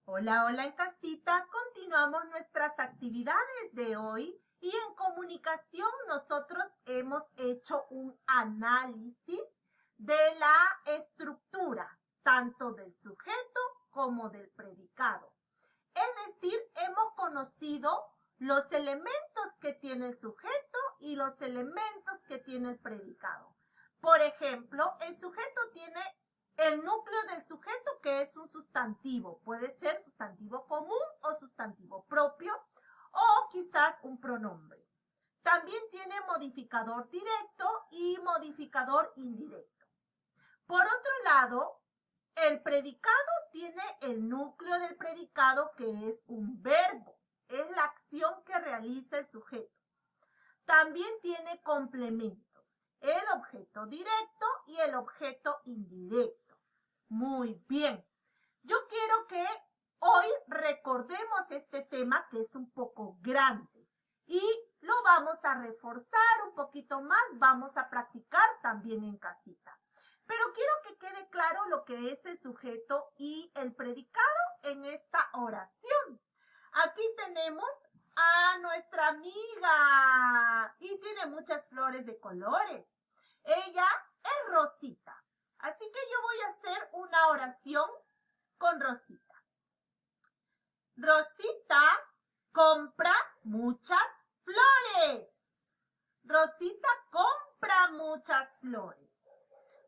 Hola, hola en casita. Continuamos nuestras actividades de hoy y en comunicación nosotros hemos hecho un análisis de la estructura, tanto del sujeto como del predicado. Es decir, hemos conocido los elementos que tiene el sujeto y los elementos que tiene el predicado. Por ejemplo, el sujeto tiene el núcleo del sujeto, que es un sustantivo. Puede ser sustantivo común o sustantivo propio o quizás un pronombre. También tiene modificador directo y modificador indirecto. Por otro lado, el predicado tiene el núcleo del predicado, que es un verbo. Es la acción que realiza el sujeto. También tiene complementos, el objeto directo y el objeto indirecto. Muy bien. Yo quiero que hoy recordemos este tema, que es un poco grande, y lo vamos a reforzar un poquito más, vamos a practicar también en casita. Pero quiero que quede claro lo que es el sujeto y el predicado en esta oración. Aquí tenemos a nuestra amiga y tiene muchas flores de colores. Ella es Rosita. Así que yo voy a hacer una oración con Rosita. Rosita compra muchas flores. Rosita compra muchas flores.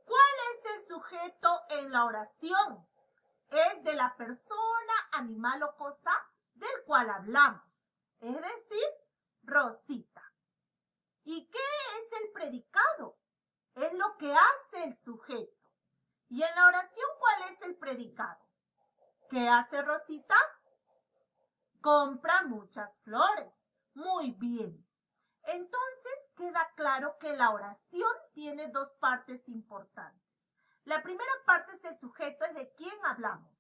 ¿Cuál es el sujeto en la oración? Es de la persona, animal o cosa del cual hablamos. Es decir, Rosita. ¿Y qué es el predicado? Es lo que hace el sujeto. ¿Y en la oración cuál es el predicado? ¿Qué hace Rosita? Compra muchas flores. Muy bien. Entonces queda claro que la oración tiene dos partes importantes. La primera parte es el sujeto, es de quién hablamos.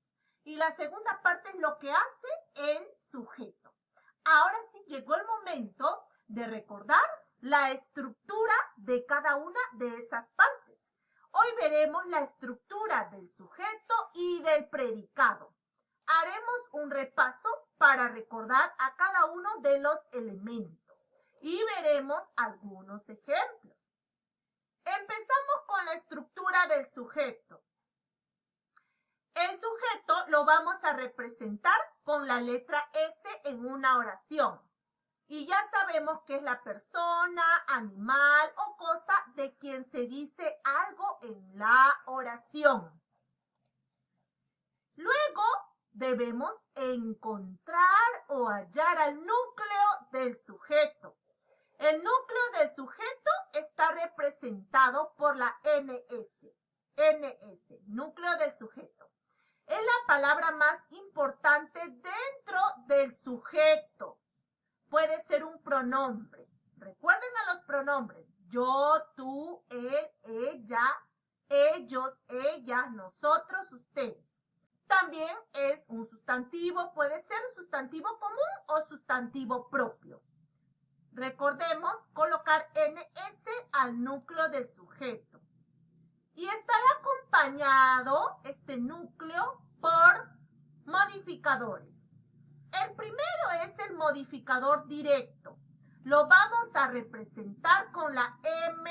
Y la segunda parte es lo que hace el sujeto. Ahora sí llegó el momento de recordar la estructura de cada una de esas partes. Hoy veremos la estructura del sujeto y del predicado. Haremos un repaso para recordar a cada uno de los elementos y veremos algunos ejemplos. Empezamos con la estructura del sujeto. El sujeto lo vamos a representar con la letra S en una oración. Y ya sabemos que es la persona, animal o cosa de quien se dice algo en la oración. Luego debemos encontrar o hallar al núcleo del sujeto. El núcleo del sujeto está representado por la NS. NS, núcleo del sujeto. Es la palabra más importante dentro del sujeto. Puede ser un pronombre. Recuerden a los pronombres. Yo, tú, él, ella, ellos, ellas, nosotros, ustedes. También es un sustantivo, puede ser un sustantivo común o sustantivo propio. Recordemos colocar NS al núcleo del sujeto. Y estará acompañado este núcleo por modificadores. El primero es el modificador directo. Lo vamos a representar con la M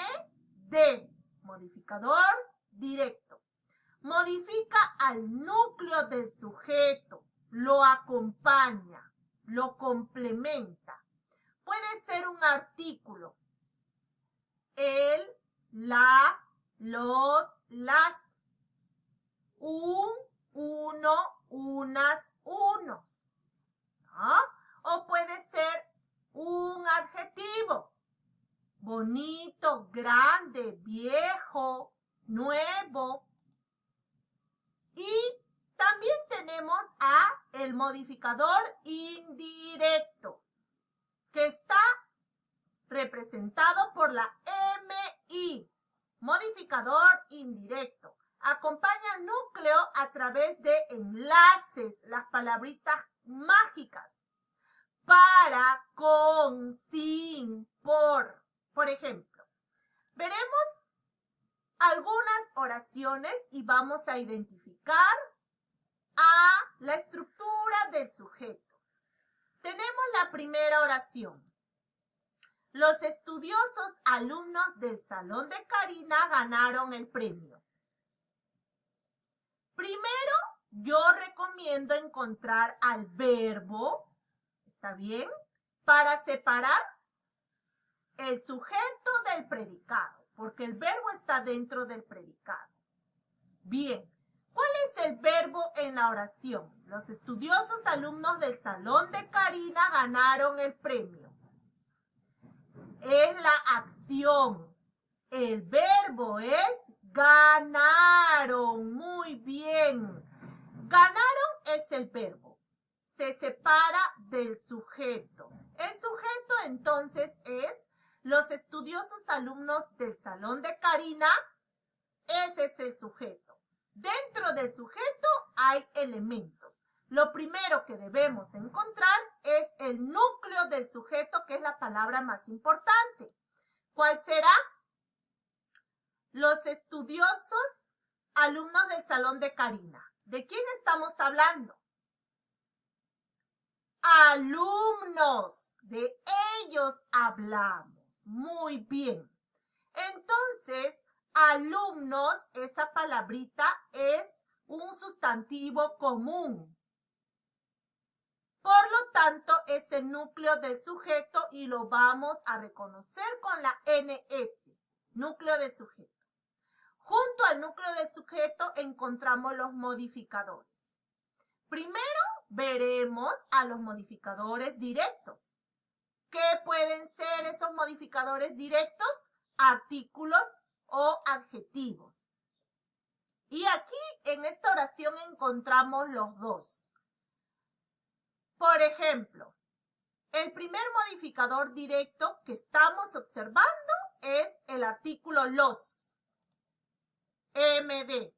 de modificador directo. Modifica al núcleo del sujeto, lo acompaña, lo complementa. Puede ser un artículo. El, la, los, las. Un, uno, unas, unos. ¿No? O puede ser un adjetivo. Bonito, grande, viejo, nuevo. Y también tenemos a el modificador indirecto, que está representado por la MI, modificador indirecto. Acompaña al núcleo a través de enlaces, las palabritas mágicas. Para, con, sin, por. Por ejemplo, veremos algunas oraciones y vamos a identificar a la estructura del sujeto. Tenemos la primera oración. Los estudiosos alumnos del salón de Karina ganaron el premio. Primero, yo recomiendo encontrar al verbo, ¿está bien?, para separar el sujeto del predicado, porque el verbo está dentro del predicado. Bien, ¿cuál es el verbo en la oración? Los estudiosos alumnos del salón de Karina ganaron el premio. Es la acción. El verbo es ganaron. Muy bien. Ganaron es el verbo. Se separa del sujeto. El sujeto entonces es los estudiosos alumnos del salón de Karina. Ese es el sujeto. Dentro del sujeto hay elementos. Lo primero que debemos encontrar es el núcleo del sujeto, que es la palabra más importante. ¿Cuál será? Los estudiosos alumnos del salón de Karina. ¿De quién estamos hablando? Alumnos. De ellos hablamos. Muy bien. Entonces, alumnos, esa palabrita es un sustantivo común. Por lo tanto, es el núcleo del sujeto y lo vamos a reconocer con la NS, núcleo del sujeto. Junto al núcleo del sujeto encontramos los modificadores. Primero veremos a los modificadores directos. ¿Qué pueden ser esos modificadores directos? Artículos o adjetivos. Y aquí en esta oración encontramos los dos. Por ejemplo, el primer modificador directo que estamos observando es el artículo los, MD.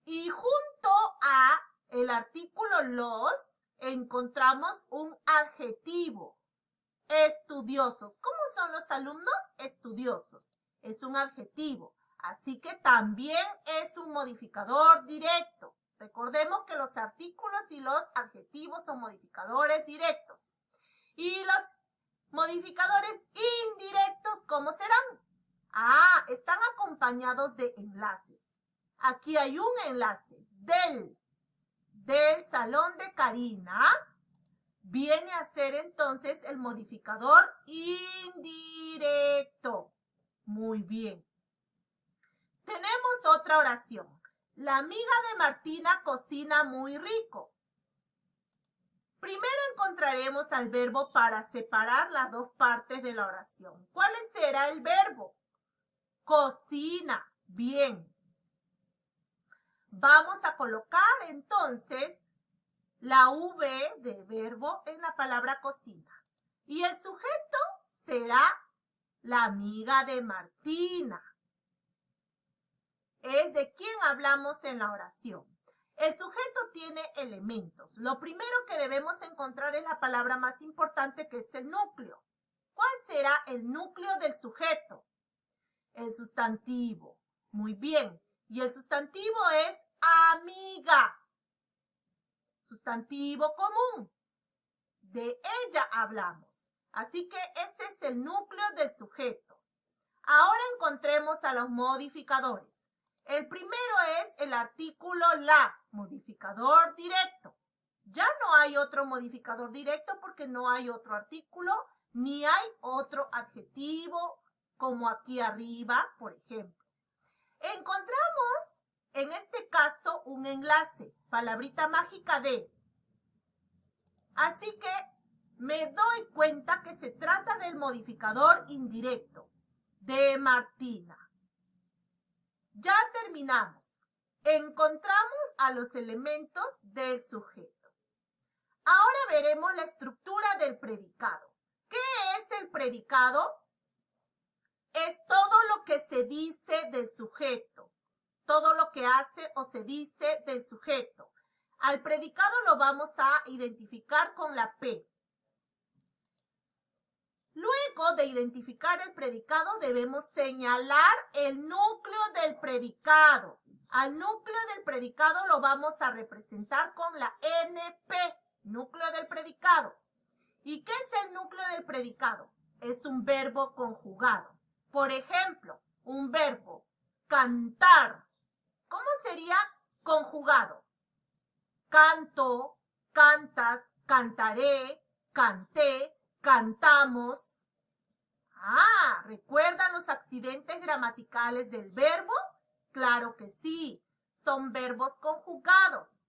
Y junto a el artículo los encontramos un adjetivo, estudiosos. ¿Cómo son los alumnos? Estudiosos. Es un adjetivo, así que también es un modificador directo. Recordemos que los artículos y los adjetivos son modificadores directos. Y los modificadores indirectos, ¿cómo serán? Están acompañados de enlaces. Aquí hay un enlace del salón de Karina. Viene a ser entonces el modificador indirecto. Muy bien. Tenemos otra oración. La amiga de Martina cocina muy rico. Primero encontraremos al verbo para separar las dos partes de la oración. ¿Cuál será el verbo? Cocina. Bien. Vamos a colocar entonces la V de verbo en la palabra cocina. Y el sujeto será la amiga de Martina. Es de quién hablamos en la oración. El sujeto tiene elementos. Lo primero que debemos encontrar es la palabra más importante, que es el núcleo. ¿Cuál será el núcleo del sujeto? El sustantivo. Muy bien. Y el sustantivo es amiga. Sustantivo común. De ella hablamos. Así que ese es el núcleo del sujeto. Ahora encontremos a los modificadores. El primero es el artículo la, modificador directo. Ya no hay otro modificador directo porque no hay otro artículo, ni hay otro adjetivo como aquí arriba, por ejemplo. Encontramos en este caso un enlace, palabrita mágica de. Así que me doy cuenta que se trata del modificador indirecto de Martina. Ya terminamos. Encontramos a los elementos del sujeto. Ahora veremos la estructura del predicado. ¿Qué es el predicado? Es todo lo que se dice del sujeto. Todo lo que hace o se dice del sujeto. Al predicado lo vamos a identificar con la P. Luego de identificar el predicado, debemos señalar el núcleo del predicado. Al núcleo del predicado lo vamos a representar con la NP, núcleo del predicado. ¿Y qué es el núcleo del predicado? Es un verbo conjugado. Por ejemplo, un verbo, cantar. ¿Cómo sería conjugado? Canto, cantas, cantaré, canté, cantamos. ¿Recuerdan los accidentes gramaticales del verbo? Claro que sí, son verbos conjugados.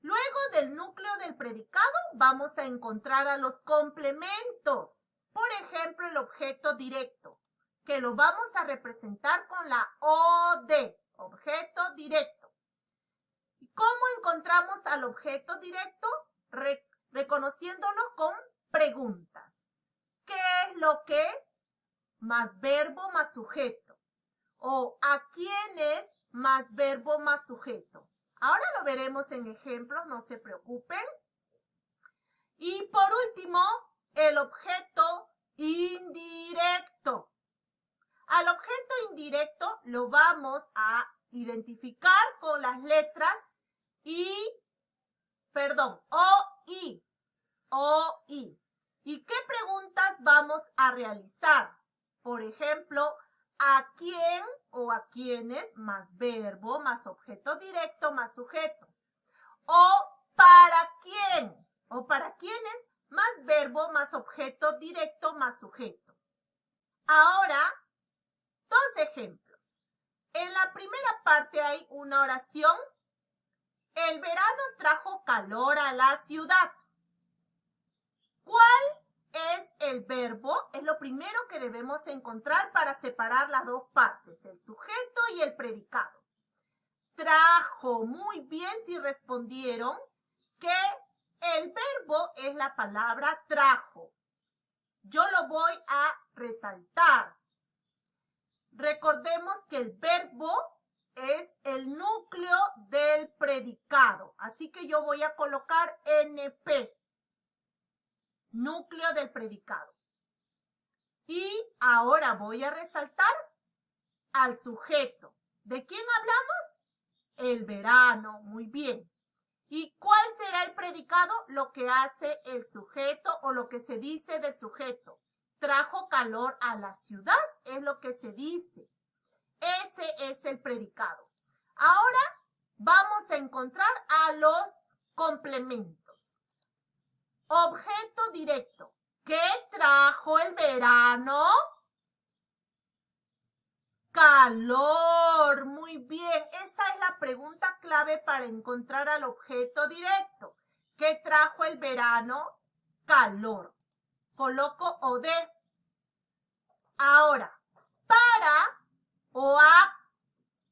Luego del núcleo del predicado vamos a encontrar a los complementos. Por ejemplo, el objeto directo, que lo vamos a representar con la OD, objeto directo. ¿Y cómo encontramos al objeto directo? Reconociéndolo con preguntas. ¿Qué es lo que? Más verbo más sujeto. O ¿a quién es? Más verbo más sujeto. Ahora lo veremos en ejemplos, no se preocupen. Y por último, el objeto indirecto. Al objeto indirecto lo vamos a identificar con las letras O-I. O-I. ¿Y qué preguntas vamos a realizar? Por ejemplo, ¿a quién o a quiénes? Más verbo, más objeto directo, más sujeto. O ¿para quién? O ¿para quiénes? Más verbo, más objeto directo, más sujeto. Ahora, dos ejemplos. En la primera parte hay una oración. El verano trajo calor a la ciudad. ¿Cuál es el verbo? Es lo primero que debemos encontrar para separar las dos partes, el sujeto y el predicado. Trajo, muy bien si respondieron que el verbo es la palabra trajo. Yo lo voy a resaltar. Recordemos que el verbo es el núcleo del predicado, así que yo voy a colocar NP. Núcleo del predicado. Y ahora voy a resaltar al sujeto. ¿De quién hablamos? El verano, muy bien. ¿Y cuál será el predicado? Lo que hace el sujeto o lo que se dice del sujeto. Trajo calor a la ciudad, es lo que se dice. Ese es el predicado. Ahora vamos a encontrar a los complementos. Objeto directo. ¿Qué trajo el verano? Calor. Muy bien. Esa es la pregunta clave para encontrar al objeto directo. ¿Qué trajo el verano? Calor. Coloco OD. Ahora, ¿para o a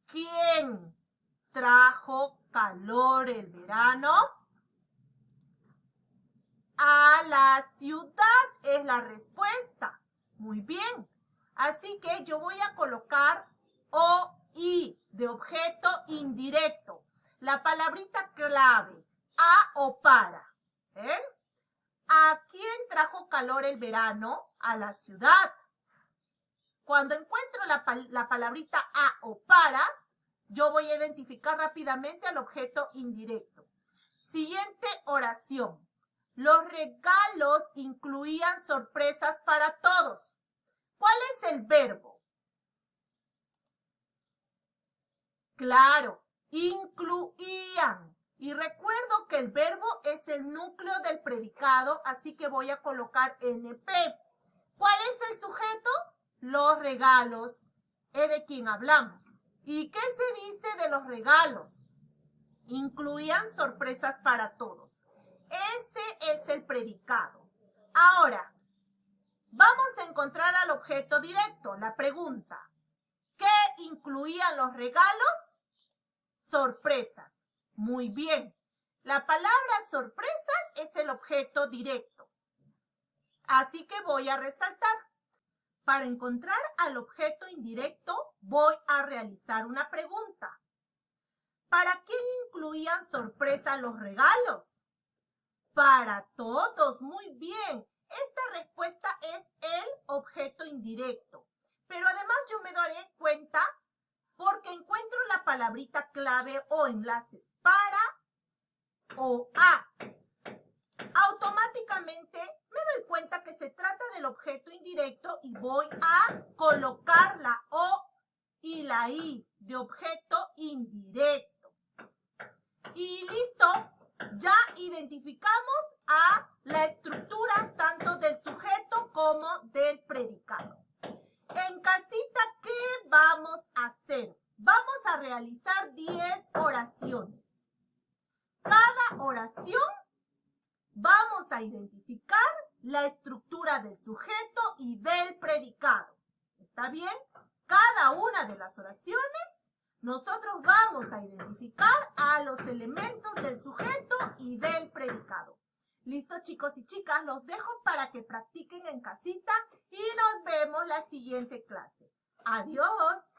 quién trajo calor el verano? A la ciudad es la respuesta. Muy bien. Así que yo voy a colocar OI de objeto indirecto. La palabrita clave, a o para. ¿Eh? ¿A quién trajo calor el verano? A la ciudad. Cuando encuentro la palabrita a o para, yo voy a identificar rápidamente al objeto indirecto. Siguiente oración. Los regalos incluían sorpresas para todos. ¿Cuál es el verbo? Claro, incluían. Y recuerdo que el verbo es el núcleo del predicado, así que voy a colocar NP. ¿Cuál es el sujeto? Los regalos. ¿Es de quién hablamos? ¿Y qué se dice de los regalos? Incluían sorpresas para todos. Ese es el predicado. Ahora, vamos a encontrar al objeto directo. La pregunta, ¿qué incluían los regalos? Sorpresas. Muy bien. La palabra sorpresas es el objeto directo. Así que voy a resaltar. Para encontrar al objeto indirecto, voy a realizar una pregunta. ¿Para quién incluían sorpresas los regalos? Para todos, muy bien. Esta respuesta es el objeto indirecto. Pero además yo me daré cuenta porque encuentro la palabrita clave o enlaces para o a. Automáticamente me doy cuenta que se trata del objeto indirecto y voy a colocar la o y la i de objeto indirecto. Y listo, ya identificamos a la estructura tanto del sujeto como del predicado. En casita, ¿qué vamos a hacer? Vamos a realizar 10 oraciones. Cada oración vamos a identificar la estructura del sujeto y del predicado. ¿Está bien? Cada una de las oraciones, nosotros vamos a identificar a los elementos del sujeto y del predicado. Listo, chicos y chicas, los dejo para que practiquen en casita y nos vemos la siguiente clase. Adiós.